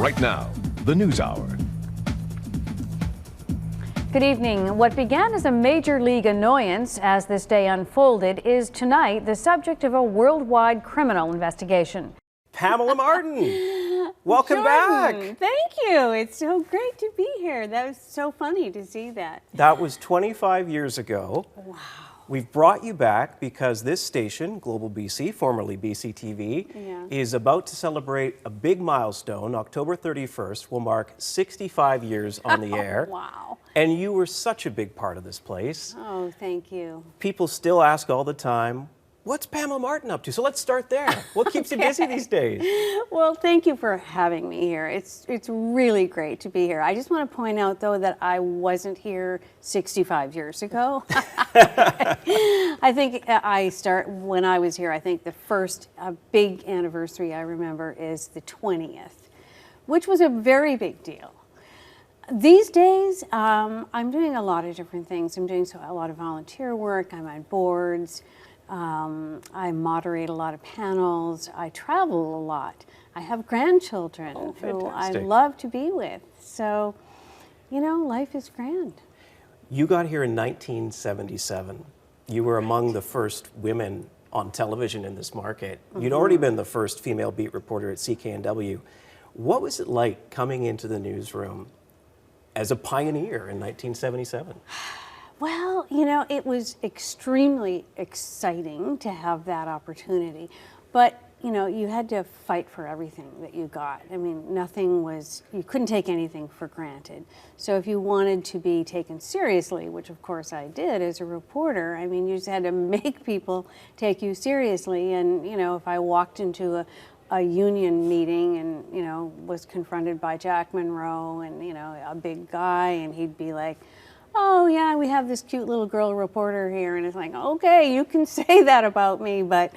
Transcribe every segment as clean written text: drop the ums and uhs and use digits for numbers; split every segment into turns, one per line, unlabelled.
Right now, the News Hour.
Good evening. What began as a major league annoyance as this day unfolded is tonight the subject of a worldwide criminal investigation.
Pamela Martin, welcome
Jordan,
back.
Thank you. It's so great to be here. That was so funny to see that.
That was 25 years ago.
Wow.
We've brought you back because this station, Global BC, formerly BC TV, is about to celebrate a big milestone. October 31st will mark 65 years on the air.
Wow.
And you were such a big part of this place.
Oh, thank you.
People still ask all the time, what's Pamela Martin up to? So let's start there. What keeps you busy these days?
Well, thank you for having me here. It's really great to be here. I just want to point out, though, that I wasn't here 65 years ago. I think when I was here, I think the first big anniversary I remember is the 20th, which was a very big deal. These days, I'm doing a lot of different things. I'm doing a lot of volunteer work. I'm on boards. I moderate a lot of panels. I travel a lot. I have grandchildren who I love to be with. So, you know, life is grand.
You got here in 1977. You were among the first women on television in this market. You'd already been the first female beat reporter at CKNW. What was it like coming into the newsroom as a pioneer in 1977?
Well, you know, it was extremely exciting to have that opportunity. But, you know, you had to fight for everything that you got. I mean, you couldn't take anything for granted. So if you wanted to be taken seriously, which of course I did as a reporter, I mean, you just had to make people take you seriously. And, you know, if I walked into a union meeting and, you know, was confronted by Jack Monroe and, you know, a big guy, and he'd be like, oh yeah, we have this cute little girl reporter here, and it's like, okay, you can say that about me, but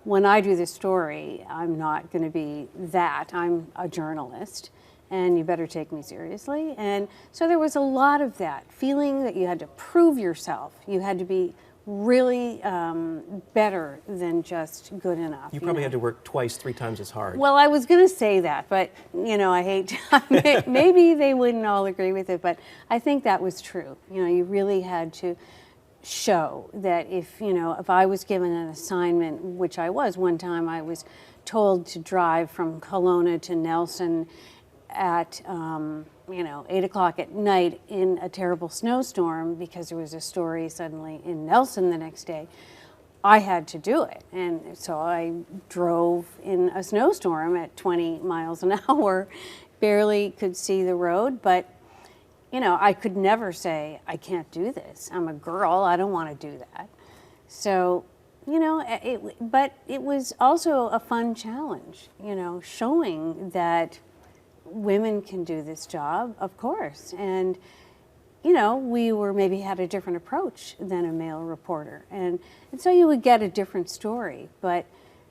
when I do this story, I'm not going to be that. I'm a journalist, and you better take me seriously. And so there was a lot of that, feeling that you had to prove yourself. You had to be really better than just good enough.
You probably had to work twice, 3 times as hard.
Well, I was going to say that, but, you know, I hate to, maybe they wouldn't all agree with it, but I think that was true. You know, you really had to show that if I was given an assignment, which I was one time, I was told to drive from Kelowna to Nelson at 8 o'clock at night in a terrible snowstorm because there was a story suddenly in Nelson the next day. I had to do it, and so I drove in a snowstorm at 20 miles an hour, barely could see the road, but you know, I could never say, I can't do this. I'm a girl, I don't want to do that. So, you know, but it was also a fun challenge, you know, showing that women can do this job, of course. And, you know, we maybe had a different approach than a male reporter. And so you would get a different story. But,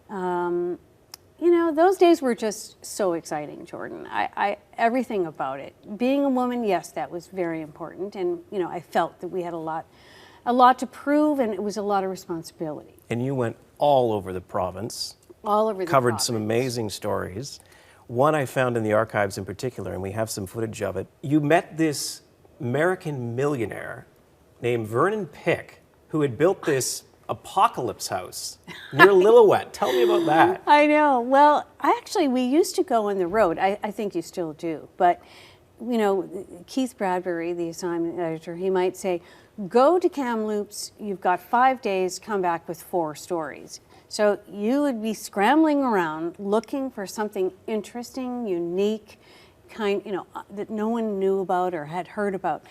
you know, those days were just so exciting, Jordan. Everything about it. Being a woman, yes, that was very important. And, you know, I felt that we had a lot to prove, and it was a lot of responsibility.
And you went all over the province.
All over the
covered
province.
Some amazing stories. One I found in the archives in particular, and we have some footage of it. You met this American millionaire named Vernon Pick, who had built this apocalypse house near Lillooet. Tell me about that.
I know. Well, we used to go on the road. I think you still do. But, you know, Keith Bradbury, the assignment editor, he might say, go to Kamloops, you've got 5 days, come back with 4 stories. So you would be scrambling around looking for something interesting, unique, that no one knew about or had heard about.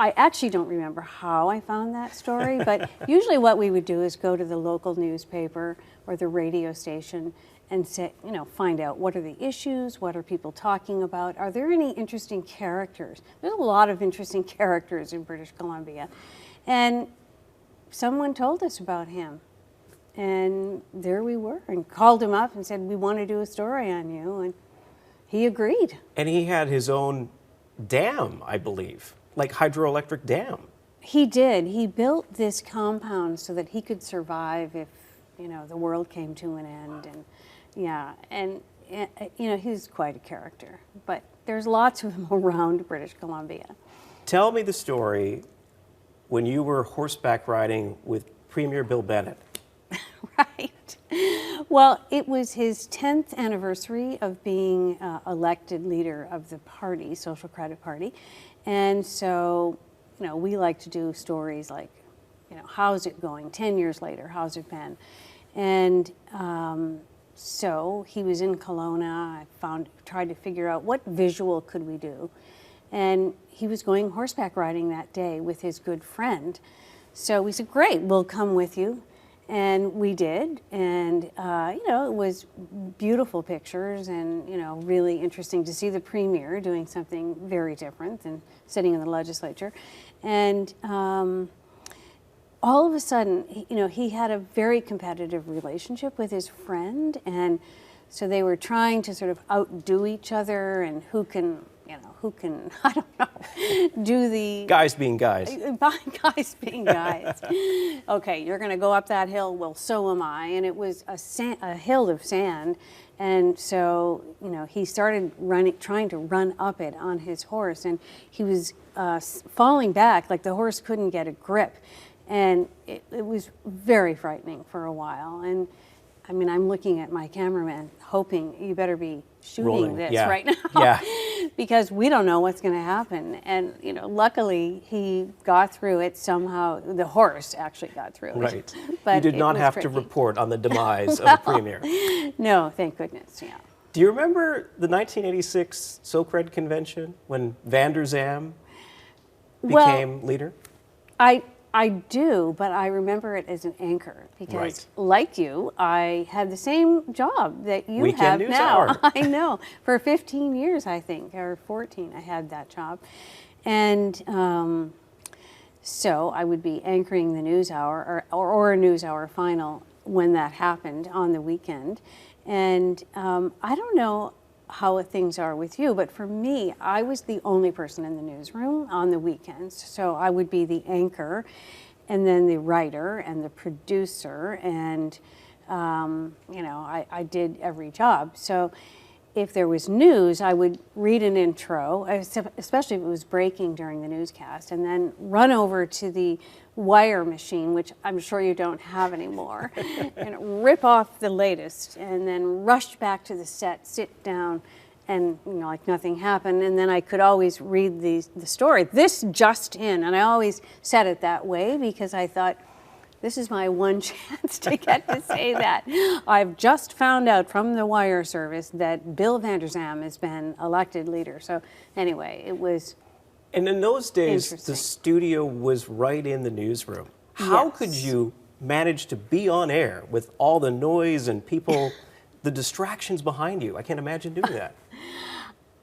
I actually don't remember how I found that story, but usually what we would do is go to the local newspaper or the radio station and say, you know, find out what are the issues, what are people talking about, are there any interesting characters? There's a lot of interesting characters in British Columbia. And someone told us about him. And there we were, and called him up and said, we want to do a story on you, and he agreed.
And he had his own dam, I believe, like hydroelectric dam.
He did. He built this compound so that he could survive if, you know, the world came to an end. And yeah, and you know, he's quite a character. But there's lots of them around British Columbia.
Tell me the story when you were horseback riding with Premier Bill Bennett.
Right. Well, it was his 10th anniversary of being elected leader of the party, Social Credit Party. And so, you know, we like to do stories like, you know, how's it going 10 years later? How's it been? And so he was in Kelowna. I tried to figure out what visual could we do. And he was going horseback riding that day with his good friend. So we said, great, we'll come with you. And we did. And, you know, it was beautiful pictures and, you know, really interesting to see the premier doing something very different than sitting in the legislature. And all of a sudden, you know, he had a very competitive relationship with his friend. And so they were trying to sort of outdo each other and who can, I don't know, do the...
Guys being guys.
Guys being guys. Okay, you're going to go up that hill, well, so am I. And it was a hill of sand. And so, you know, he started trying to run up it on his horse. And he was falling back, like the horse couldn't get a grip. And it was very frightening for a while. And I mean, I'm looking at my cameraman, hoping you better be shooting this right now, because we don't know what's going to happen. And you know, luckily he got through it somehow. The horse actually got through it.
Right.
But
you did not have to report on the demise of the premier.
No, thank goodness. Yeah.
Do you remember the 1986 SOCRED convention when Van der Zam became leader?
I do, but I remember it as an anchor because, like you, I had the same job that you have now. I know. For 15 years, I think, or 14, I had that job. And so I would be anchoring the news hour or a news hour final when that happened on the weekend. And I don't know how things are with you, but for me, I was the only person in the newsroom on the weekends. So I would be the anchor and then the writer and the producer, and you know, I did every job. So if there was news, I would read an intro, especially if it was breaking during the newscast, and then run over to the wire machine, which I'm sure you don't have anymore, and rip off the latest, and then rush back to the set, sit down, and you know, like nothing happened. And then I could always read the story. This just in, and I always said it that way because I thought, this is my one chance to get to say that. I've just found out from the wire service that Bill Van der Zam has been elected leader. So anyway, it was
And in those days, the studio was right in the newsroom. How could you manage to be on air with all the noise and people, the distractions behind you? I can't imagine doing that.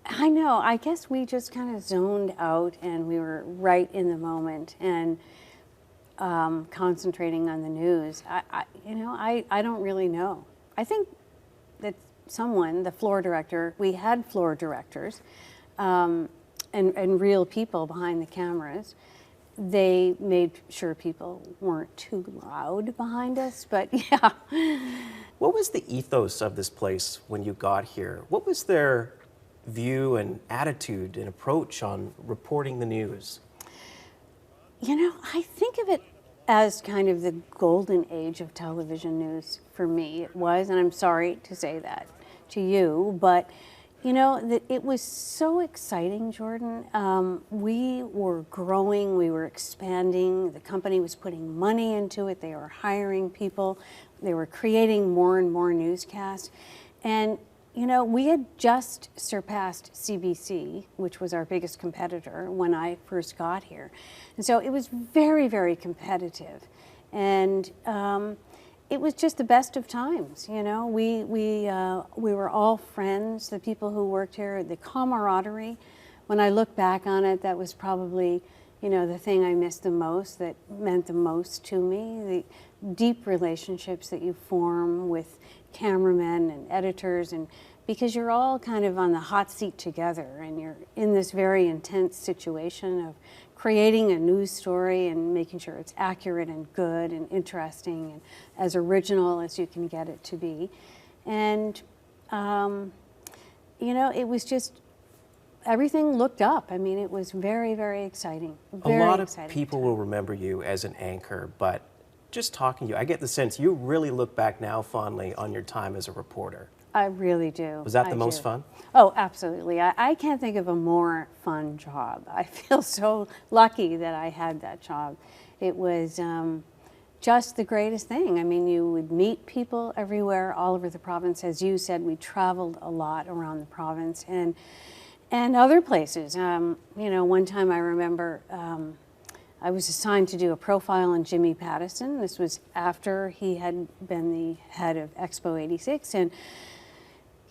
I know. I guess we just kind of zoned out and we were right in the moment and concentrating on the news. I don't really know. I think that someone, the floor director, we had floor directors and real people behind the cameras. They made sure people weren't too loud behind us, but yeah.
What was the ethos of this place when you got here? What was their view and attitude and approach on reporting the news?
You know, I think of it as kind of the golden age of television news for me. It was, and I'm sorry to say that to you, but you know, it was so exciting, Jordan. We were growing, we were expanding, the company was putting money into it, they were hiring people, they were creating more and more newscasts. And you know, we had just surpassed CBC, which was our biggest competitor when I first got here. And so it was very, very competitive. And it was just the best of times, you know. We were all friends, the people who worked here, the camaraderie. When I look back on it, that was probably, you know, the thing I missed the most, that meant the most to me, the deep relationships that you form with cameramen and editors, and because you're all kind of on the hot seat together and you're in this very intense situation of creating a news story and making sure it's accurate and good and interesting and as original as you can get it to be. And You know, it was just, everything looked up. I mean, it was very, very exciting. Very
a lot
exciting
of people
time.
will remember you as an anchor, but just talking to you, I get the sense you really look back now fondly on your time as a reporter.
I really do.
Was that
I
the most
do.
fun?
Oh, absolutely. I can't think of a more fun job. I feel so lucky that I had that job. It was just the greatest thing. I mean, you would meet people everywhere, all over the province. As you said, we traveled a lot around the province and other places. You know, one time I remember I was assigned to do a profile on Jimmy Pattison. This was after he had been the head of Expo 86. And,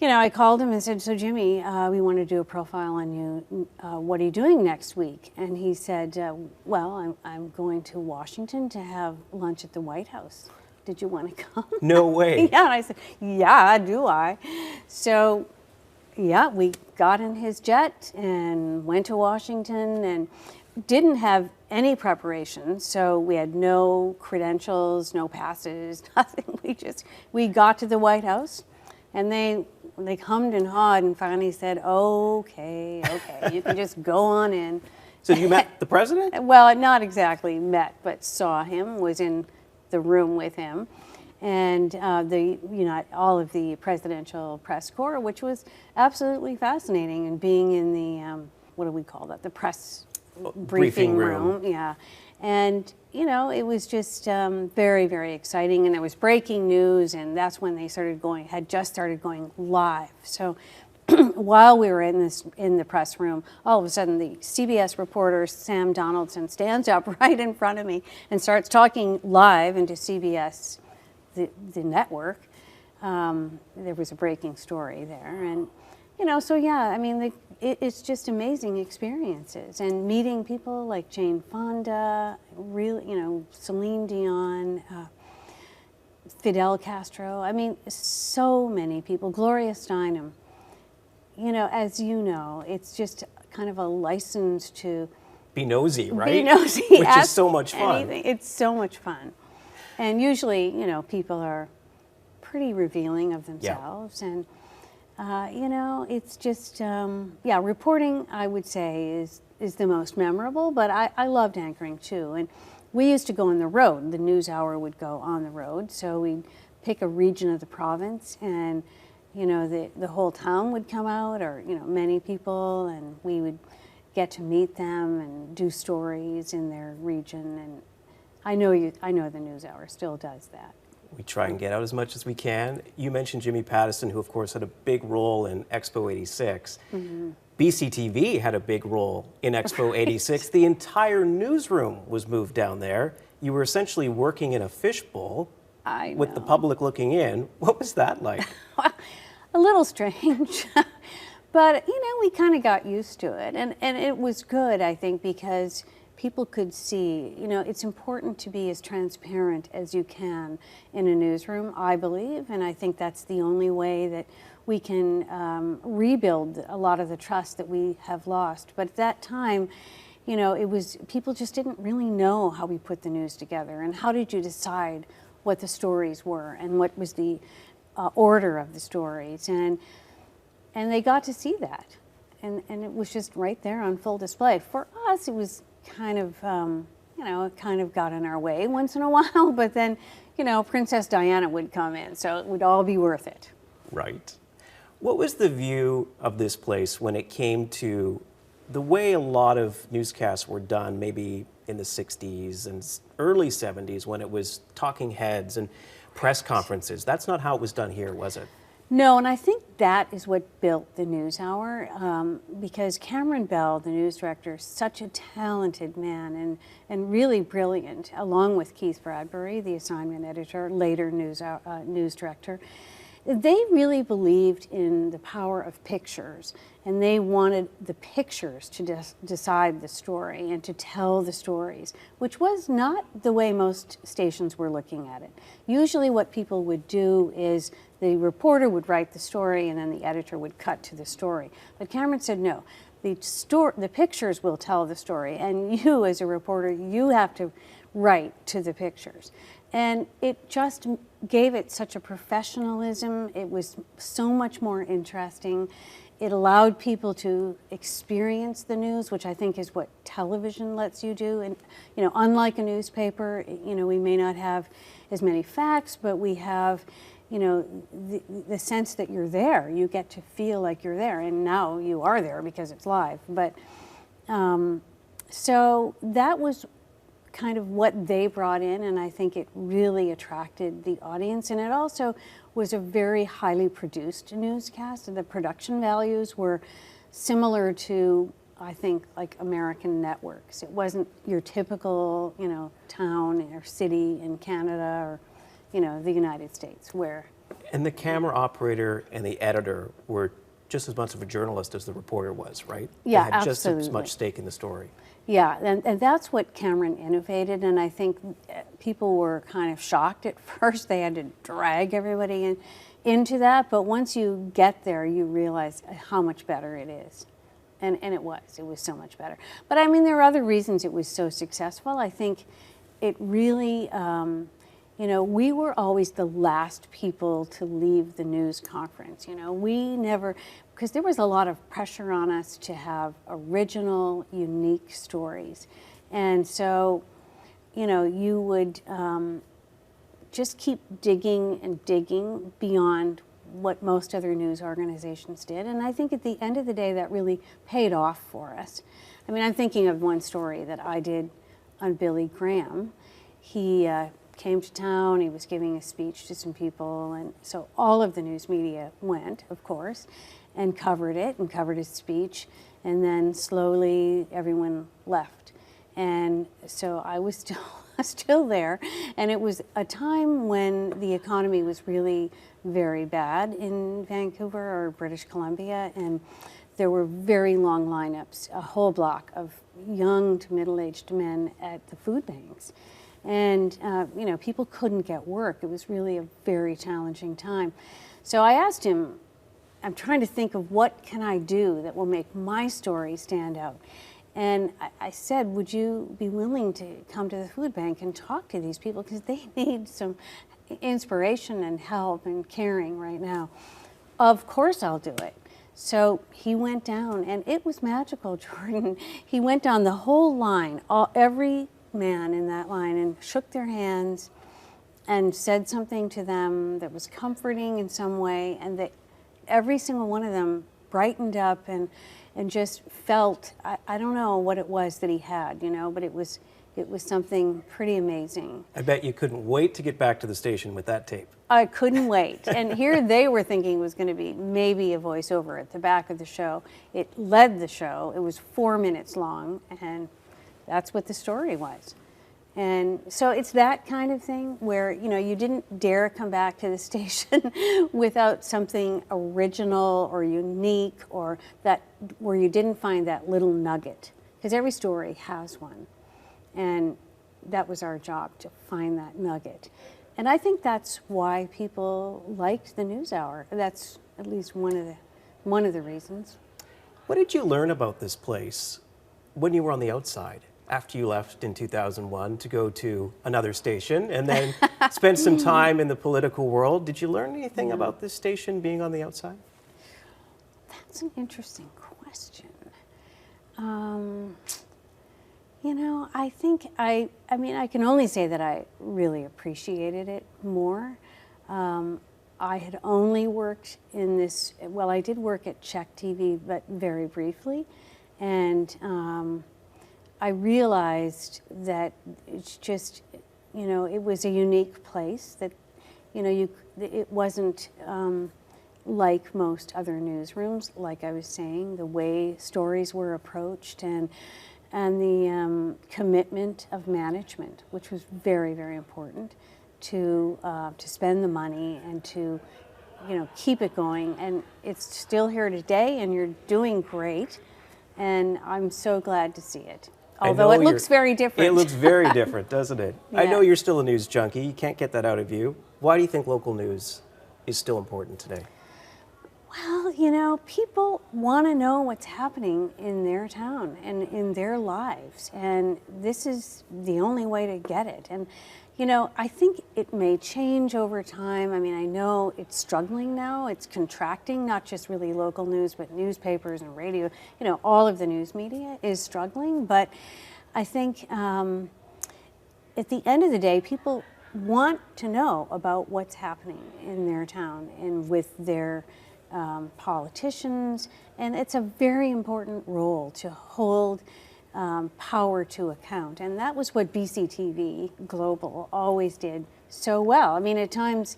you know, I called him and said, so Jimmy, we want to do a profile on you. What are you doing next week? And he said, well, I'm going to Washington to have lunch at the White House. Did you want to come?
No way.
Yeah, and I said, yeah, do I? So, yeah, we got in his jet and went to Washington and didn't have any preparation. So we had no credentials, no passes, nothing. We got to the White House and they hummed and hawed and finally said, okay, you can just go on in.
So you met the president?
Well, not exactly met, but saw him, was in the room with him. And all of the presidential press corps, which was absolutely fascinating, and being in the, what do we call that, the press briefing room. Yeah. And, you know, it was just very, very exciting. And there was breaking news, and that's when they had just started going live. So while we were in the press room, all of a sudden the CBS reporter, Sam Donaldson, stands up right in front of me and starts talking live into CBS, the network. There was a breaking story there. And, you know, so yeah, I mean, it's just amazing experiences. And meeting people like Jane Fonda, really, you know, Celine Dion, Fidel Castro. I mean, so many people. Gloria Steinem. You know, as you know, it's just kind of a license to
Be nosy, right?
be nosy.
Which is
ask
so much fun.
anything. It's so much fun. And usually, you know, people are pretty revealing of themselves. Yeah. And, you know, it's just, yeah, reporting, I would say, is the most memorable, but I loved anchoring too. And we used to go on the road. The news hour would go on the road. So we'd pick a region of the province and, you know, the whole town would come out, or, you know, many people, and we would get to meet them and do stories in their region. And I know the news hour still does that.
We try and get out as much as we can. You mentioned Jimmy Pattison, who of course had a big role in Expo 86. Mm-hmm. BCTV had a big role in Expo 86. The entire newsroom was moved down there. You were essentially working in a fishbowl with the public looking in. What was that like?
A little strange. But, you know, we kind of got used to it. And it was good, I think, because people could see, you know, it's important to be as transparent as you can in a newsroom, I believe, and I think that's the only way that we can rebuild a lot of the trust that we have lost. But at that time, you know, people just didn't really know how we put the news together, and how did you decide what the stories were and what was the order of the stories, and they got to see that, and it was just right there on full display. For us, it was kind of, you know, it kind of got in our way once in a while, but then, you know, Princess Diana would come in, so it would all be worth it.
Right. What was the view of this place when it came to the way a lot of newscasts were done, maybe in the 60s and early 70s, when it was talking heads and press conferences? That's not how it was done here, was it?
No, and I think that is what built the news hour, because Cameron Bell, the news director, is such a talented man and really brilliant, along with Keith Bradbury, the assignment editor, later news director. They really believed in the power of pictures, and they wanted the pictures to decide the story and to tell the stories, which was not the way most stations were looking at it. Usually what people would do is the reporter would write the story and then the editor would cut to the story. But Cameron said, no, the pictures will tell the story, and you as a reporter, you have to write to the pictures. And it just gave it such a professionalism. It was so much more interesting. It allowed people to experience the news, which I think is what television lets you do. And, you know, unlike a newspaper, you know, we may not have as many facts, but we have, you know, the sense that you're there. You get to feel like you're there, and now you are there because it's live. But so that was kind of what they brought in, and I think it really attracted the audience. And it also was a very highly produced newscast, and the production values were similar to, I think, like American networks. It wasn't your typical, you know, town or city in Canada or, you know, the United States, where...
And the camera operator and the editor were just as much of a journalist as the reporter was, right?
Yeah,
they had
absolutely.
just as much stake in the story.
Yeah, and that's what Cameron innovated, and I think people were kind of shocked at first. They had to drag everybody into that, but once you get there, you realize how much better it is. And it was so much better. But I mean, there are other reasons it was so successful. I think it really, you know, we were always the last people to leave the news conference. You know, we never, because there was a lot of pressure on us to have original, unique stories. And so, you know, you would just keep digging and digging beyond what most other news organizations did. And I think at the end of the day, that really paid off for us. I mean, I'm thinking of one story that I did on Billy Graham. He came to town, he was giving a speech to some people, and so all of the news media went, of course, and covered it and covered his speech, and then slowly everyone left. And so I was still there, and it was a time when the economy was really very bad in Vancouver or British Columbia, and there were very long lineups, a whole block of young to middle-aged men at the food banks. And, you know, people couldn't get work. It was really a very challenging time. So I asked him, I'm trying to think of what can I do that will make my story stand out. And I said, would you be willing to come to the food bank and talk to these people? Because they need some inspiration and help and caring right now. Of course I'll do it. So he went down, and it was magical, Jordan. He went down the whole line, every man in that line, and shook their hands and said something to them that was comforting in some way, and that every single one of them brightened up and just felt, I don't know what it was that he had, you know, but it was something pretty amazing.
I bet you couldn't wait to get back to the station with that tape.
I couldn't wait. And here they were thinking it was going to be maybe a voiceover at the back of the show. It led the show. It was 4 minutes long, and that's what the story was. And so it's that kind of thing where, you know, you didn't dare come back to the station without something original or unique, or that where you didn't find that little nugget, because every story has one. And that was our job, to find that nugget. And I think that's why people liked the NewsHour. That's at least one of the reasons.
What did you learn about this place when you were on the outside, after you left in 2001 to go to another station and then spend some time in the political world? Did you learn anything about this station being on the outside?
That's an interesting question. You know, I think I mean, I can only say that I really appreciated it more. I had only worked in this, well, I did work at Czech TV, but very briefly. And I realized that it's just, you know, it was a unique place, that, you know, it wasn't like most other newsrooms, like I was saying, the way stories were approached, and the commitment of management, which was very, very important, to spend the money and to, you know, keep it going. And it's still here today, and you're doing great, and I'm so glad to see it. Although it looks very different.
It looks very different, doesn't it? Yeah. I know you're still a news junkie. You can't get that out of you. Why do you think local news is still important today?
Well, you know, people want to know what's happening in their town and in their lives, and this is the only way to get it. And, you know, I think it may change over time. I mean, I know it's struggling now. It's contracting, not just really local news, but newspapers and radio. You know, all of the news media is struggling. But I think at the end of the day, people want to know about what's happening in their town and with their politicians. And it's a very important role to hold power to account. And that was what BCTV Global always did so well. I mean, at times,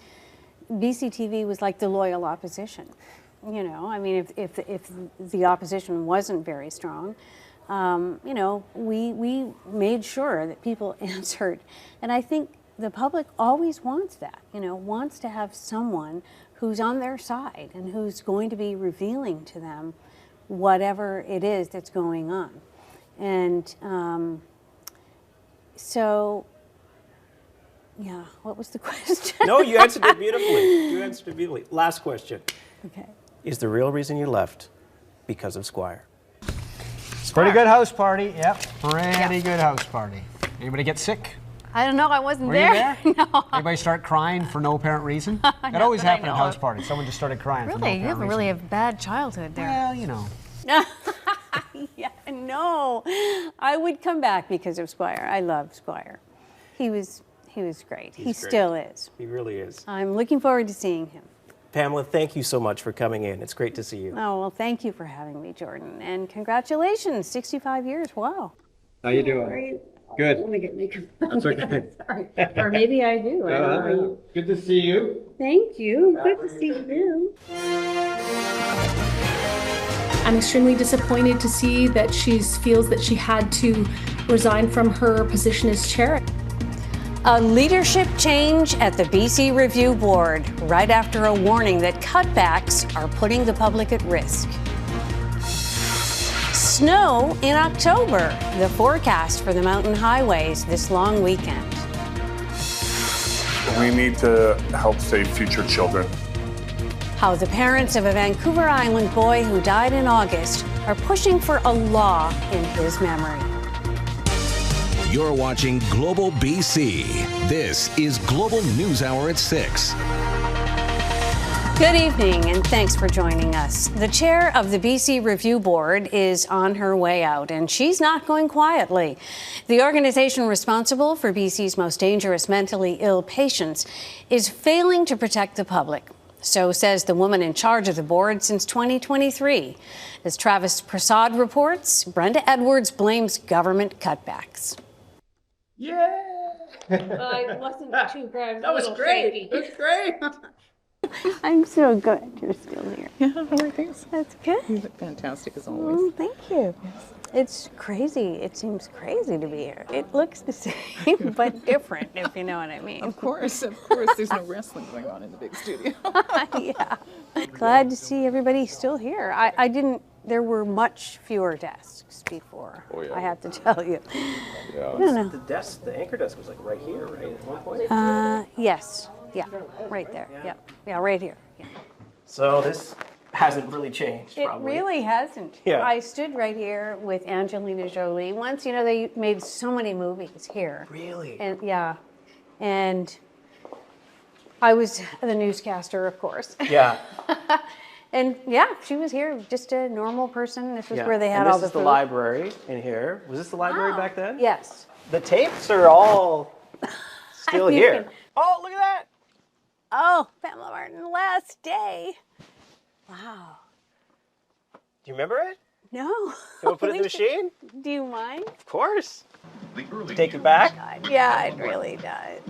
BCTV was like the loyal opposition. You know, I mean, if the opposition wasn't very strong, you know, we made sure that people answered. And I think the public always wants that, you know, wants to have someone who's on their side and who's going to be revealing to them whatever it is that's going on. And so, yeah, what was the question?
No, you answered it beautifully. You answered it beautifully. Last question.
Okay.
Is the real reason you left because of Squire?
Pretty good house party. Yep. Pretty good house party. Anybody get sick?
I don't know. I wasn't
Were
there.
you there?
No.
Anybody start crying for no apparent reason? That always happened at house parties. Someone just started crying for no
Really?
apparent
You have
reason.
really a bad childhood there.
Well, you know.
Yeah, no, I would come back because of Squire. I love Squire. He was great. He
great.
still is.
He really is.
I'm looking forward to seeing him.
Pamela, thank you so much for coming in. It's great to see you.
Oh, well, thank you for having me, Jordan. And congratulations, 65 years. Wow.
How you doing? Good.
Let me get makeup.
That's okay.
Sorry. Or maybe I do. I don't know.
Good to see you.
Thank you. Good to see you.
I'm extremely disappointed to see that she feels that she had to resign from her position as chair.
A leadership change at the BC Review Board right after a warning that cutbacks are putting the public at risk. Snow in October, the forecast for the mountain highways this long weekend.
We need to help save future children.
How the parents of a Vancouver Island boy who died in August are pushing for a law in his memory.
You're watching Global BC. This is Global News Hour at 6.
Good evening, and thanks for joining us. The chair of the BC Review Board is on her way out, and she's not going quietly. The organization responsible for BC's most dangerous mentally ill patients is failing to protect the public. So says the woman in charge of the board since 2023. As Travis Prasad reports, Brenda Edwards blames government cutbacks.
Yeah.
I wasn't too bad.
That was great. That's great.
I'm so glad you're still here.
Yeah, how are things?
That's good.
You look fantastic as always.
Oh, thank you. It's crazy. It seems crazy to be here. It looks the same, but different, if you know what I mean.
Of course, there's no wrestling going on in the big studio.
Yeah. Glad to see everybody still here. I didn't, there were much fewer desks before.
Oh, yeah.
I have to tell you.
Yeah.
I don't know.
The desk, the anchor desk was like right here, right, at one point?
Yes. Yeah. Right there. Yeah. Yeah, right here. Yeah.
So this hasn't really changed,
It
probably.
really hasn't.
Yeah.
I stood right here with Angelina Jolie. Once, you know, they made so many movies here.
Really?
And yeah. And I was the newscaster, of course.
Yeah.
And yeah, she was here, just a normal person. This was
Yeah.
where they had
and
all
this
the
is the
food.
library in here. Was this the library
Wow.
back then?
Yes.
The tapes are all still
You
here.
can-
Oh, look at that.
Oh, Pamela Martin, last day. Wow.
Do you remember it?
No.
You want to put it in the machine?
Do you mind?
Of course. Take it back.
Yeah, it really does.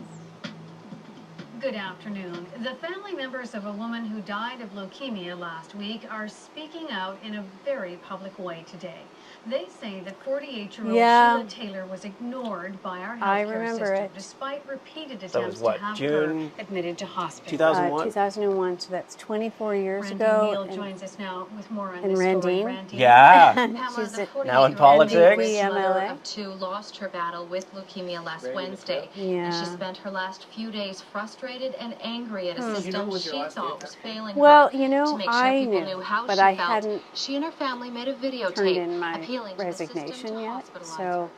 Good afternoon. The family members of a woman who died of leukemia last week are speaking out in a very public way today. They say that 48-year-old
Yeah.
Sheila Taylor was ignored by our
I
healthcare
remember
system
it.
despite repeated
was
attempts
what,
to have
June
her admitted to hospital.
2001?
2001, so that's 24 years
Randy
ago.
Neal
and-
joins us now with more on
and
this story.
Randine?
Randy.
Yeah.
Pamela,
She's
the
at-
48-year-old
Now in politics.
mother
MLA.
of two lost her battle with leukemia last Wednesday.
Yeah.
And she spent her last few days frustrated
frustrated and angry at a system she thought was failing
Well,
her.
you know,
To make sure
I
people
knew,
knew how
but
she
I
felt,
hadn't
she and her family made a
turned
videotape
in my
appealing to the system
resignation
to
yet.
hospitalize
So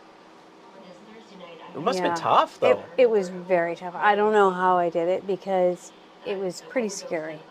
It must have
yeah,
been tough, though.
it was very tough. I don't know how I did it because it was pretty scary.